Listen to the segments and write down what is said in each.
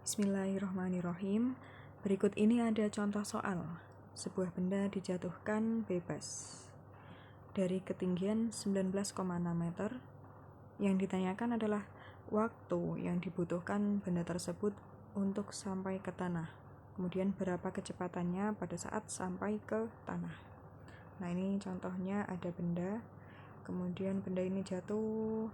Bismillahirrahmanirrahim. Berikut ini ada contoh soal. Sebuah benda dijatuhkan bebas dari ketinggian 19,6 meter. Yang ditanyakan adalah waktu yang dibutuhkan benda tersebut untuk sampai ke tanah. Kemudian berapa kecepatannya pada saat sampai ke tanah. Nah, ini contohnya ada benda. Kemudian benda ini jatuh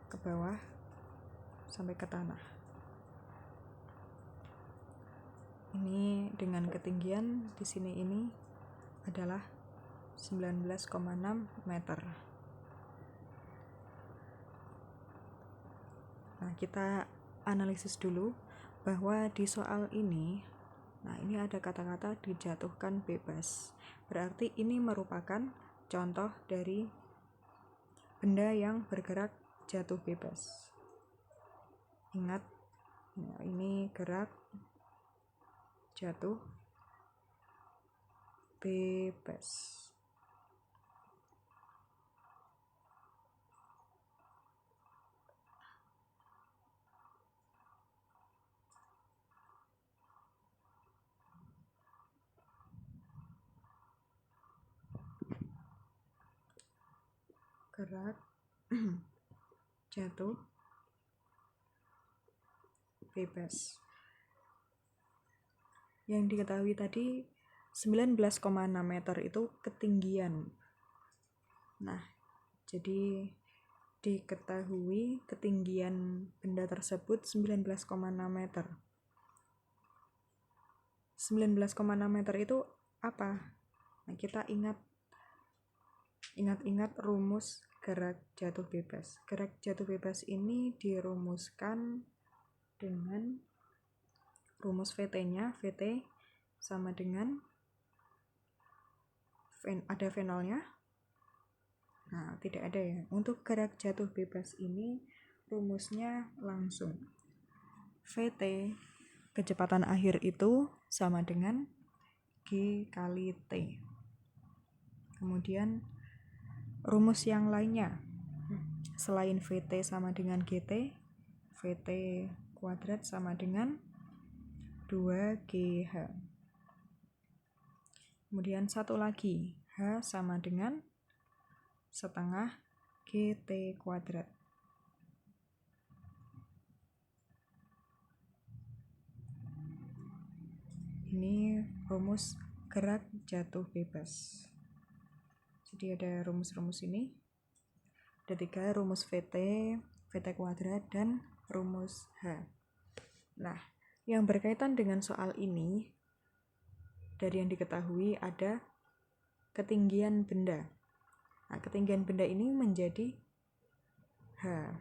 ke bawah sampai ke tanah. Ini dengan ketinggian di sini ini adalah 19,6 meter. Nah, kita analisis dulu bahwa di soal ini, nah ini ada kata-kata dijatuhkan bebas. Berarti ini merupakan contoh dari benda yang bergerak jatuh bebas. Ingat, ini gerak jatuh bebas. Gerak jatuh bebas. Yang diketahui tadi 19,6 meter itu ketinggian. Nah, jadi diketahui ketinggian benda tersebut 19,6 meter. 19,6 meter itu apa? Nah, kita ingat rumus gerak jatuh bebas. Gerak jatuh bebas ini dirumuskan dengan rumus VT-nya, VT sama dengan ada V nolnya. Nah, tidak ada ya. Untuk gerak jatuh bebas ini rumusnya langsung. VT kecepatan akhir itu sama dengan G kali T. Kemudian rumus yang lainnya selain VT sama dengan GT, VT kuadrat sama dengan 2GH. Kemudian satu lagi, H sama dengan setengah GT kuadrat. Ini rumus gerak jatuh bebas. Jadi ada rumus-rumus ini. Ada 3, rumus VT, VT kuadrat, dan rumus H. Nah, yang berkaitan dengan soal ini, dari yang diketahui ada ketinggian benda. Nah, ketinggian benda ini menjadi H.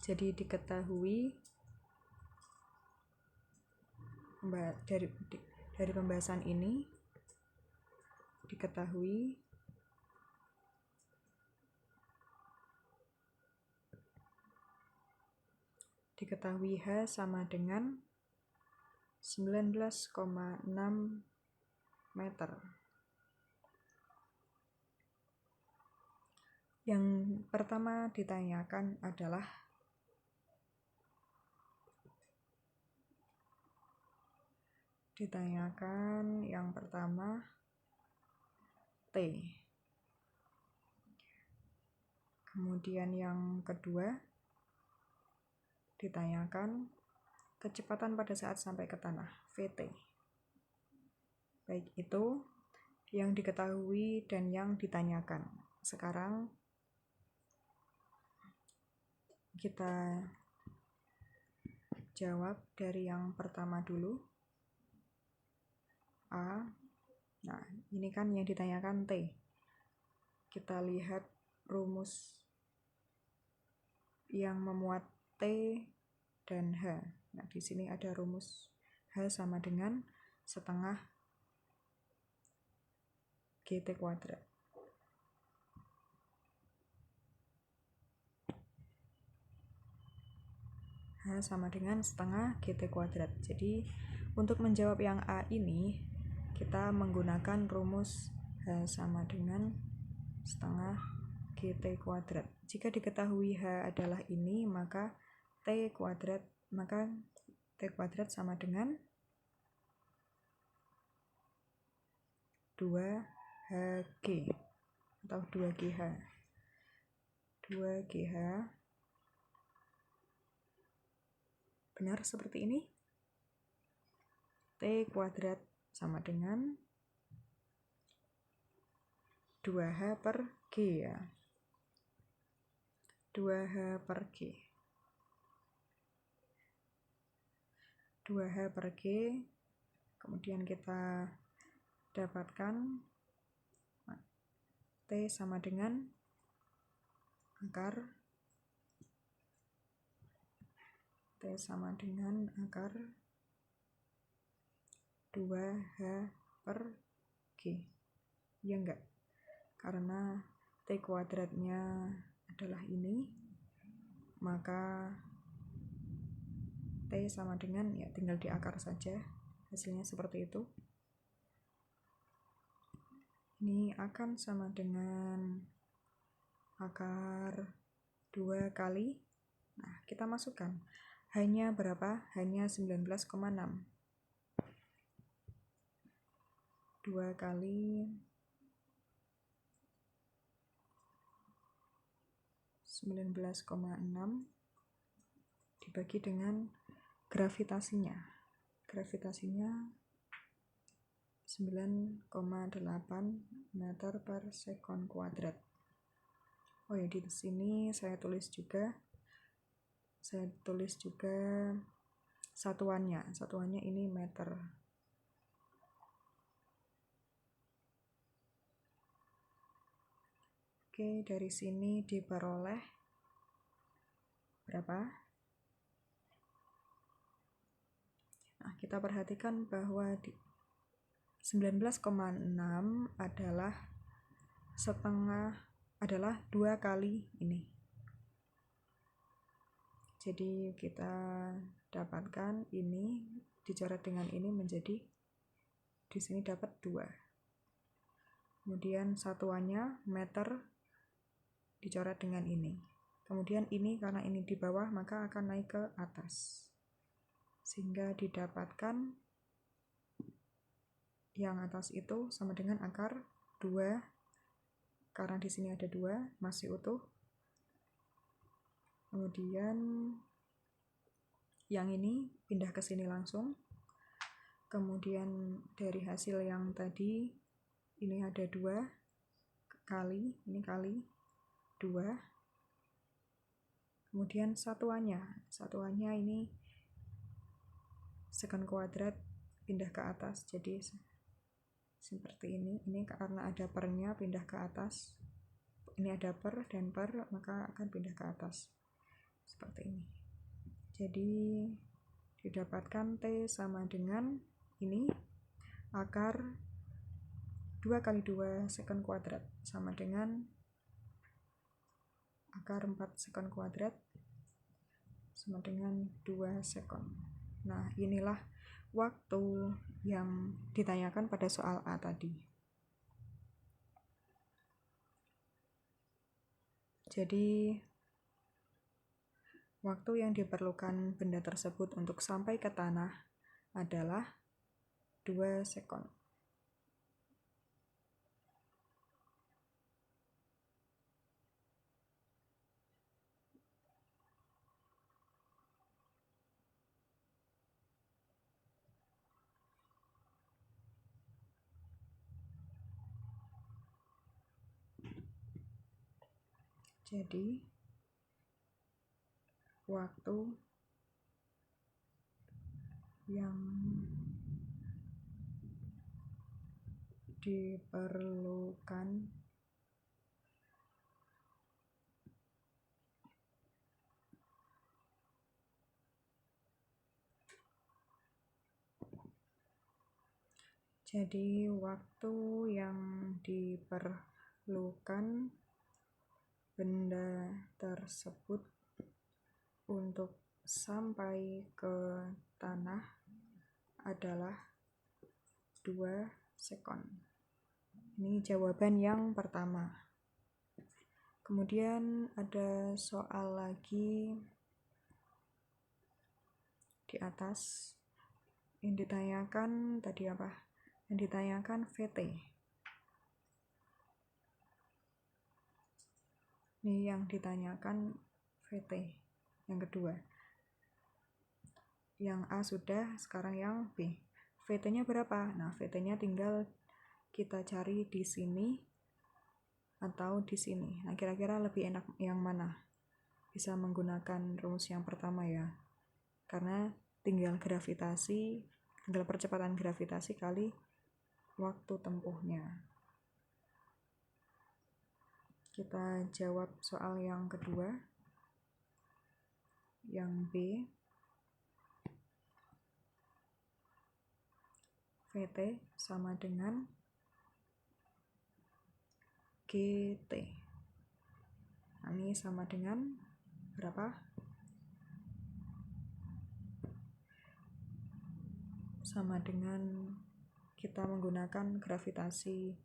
Jadi diketahui dari pembahasan ini diketahui H sama dengan 19,6 meter. Yang pertama ditanyakan adalah yang pertama T. Kemudian yang kedua ditanyakan kecepatan pada saat sampai ke tanah, VT. Baik, itu yang diketahui dan yang ditanyakan. Sekarang kita jawab dari yang pertama dulu, A. Nah, ini kan yang ditanyakan T. Kita lihat rumus yang memuat T dan H. Nah, di sini ada rumus H sama dengan setengah GT kuadrat. H sama dengan setengah GT kuadrat. Jadi, untuk menjawab yang A ini, kita menggunakan rumus H sama dengan setengah GT kuadrat. Jika diketahui H adalah ini, maka T kuadrat maka T kuadrat sama dengan 2Hg atau 2GH. 2GH benar seperti ini. T kuadrat sama dengan 2H per G ya. 2H per G. 2H per G. Kemudian kita dapatkan T sama dengan akar 2H per G. Ya enggak? Karena T kuadratnya adalah ini, maka T sama dengan, ya tinggal diakar saja, hasilnya seperti itu. Ini akan sama dengan akar 2 kali, nah kita masukkan, hanya berapa? Hanya 19,6. 2 kali 19,6 dibagi dengan gravitasinya 9,8 meter per sekon kuadrat. Oh ya, di sini saya tulis juga satuannya ini meter. Oke, dari sini diperoleh berapa? Nah, kita perhatikan bahwa 19,6 adalah 2 kali ini. Jadi kita dapatkan ini dicoret dengan ini menjadi, di sini dapat 2. Kemudian satuannya meter dicoret dengan ini. Kemudian ini, karena ini di bawah, maka akan naik ke atas. Sehingga didapatkan yang atas itu sama dengan akar 2, karena di sini ada 2, masih utuh. Kemudian yang ini pindah ke sini langsung. Kemudian dari hasil yang tadi, ini ada 2 kali, ini kali 2. Kemudian satuannya ini sekon kuadrat pindah ke atas, jadi seperti ini. Ini karena ada pernya pindah ke atas, ini ada per dan per, maka akan pindah ke atas seperti ini. Jadi didapatkan T sama dengan ini, akar 2 kali 2 sekon kuadrat sama dengan akar 4 sekon kuadrat sama dengan 2 sekon. Nah, inilah waktu yang ditanyakan pada soal A tadi. Jadi waktu yang diperlukan benda tersebut untuk sampai ke tanah adalah 2 sekon. Jadi waktu yang diperlukan benda tersebut untuk sampai ke tanah adalah 2 sekon. Ini jawaban yang pertama. Kemudian ada soal lagi di atas. Yang ditanyakan tadi apa? Yang ditanyakan VT. Ini yang ditanyakan VT yang kedua. Yang A sudah, sekarang yang B. VT-nya berapa? Nah, VT-nya tinggal kita cari di sini atau di sini. Nah, kira-kira lebih enak yang mana? Bisa menggunakan rumus yang pertama ya. Karena tinggal percepatan gravitasi kali waktu tempuhnya. Kita jawab soal yang kedua. Yang B. VT sama dengan GT. Nah, ini sama dengan berapa? Sama dengan kita menggunakan gravitasi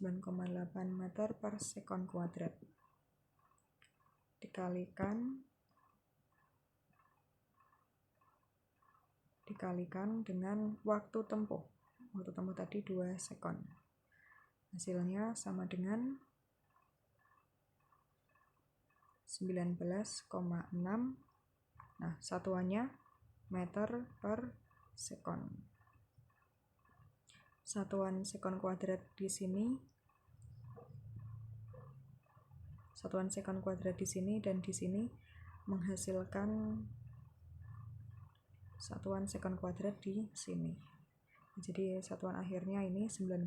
9,8 meter per sekon kuadrat. Dikalikan dengan waktu tempuh. Waktu tempuh tadi 2 sekon. Hasilnya sama dengan 19,6. Nah, satuannya meter per sekon. Satuan sekon kuadrat di sini. Satuan sekon kuadrat di sini dan di sini menghasilkan satuan sekon kuadrat di sini. Jadi satuan akhirnya ini 19.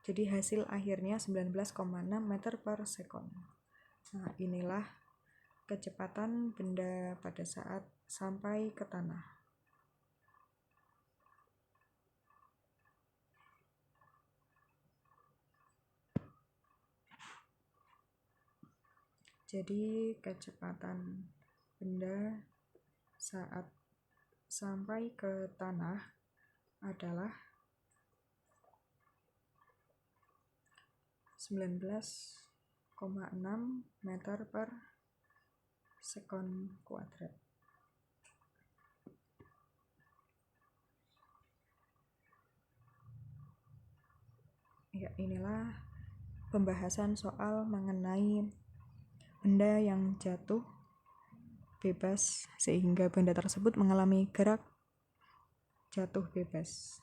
Jadi hasil akhirnya 19,6 meter per sekon. Nah, inilah kecepatan benda pada saat sampai ke tanah. Jadi kecepatan benda saat sampai ke tanah adalah 19,6 meter per sekon kuadrat. Ya, inilah pembahasan soal mengenai benda yang jatuh bebas sehingga benda tersebut mengalami gerak jatuh bebas.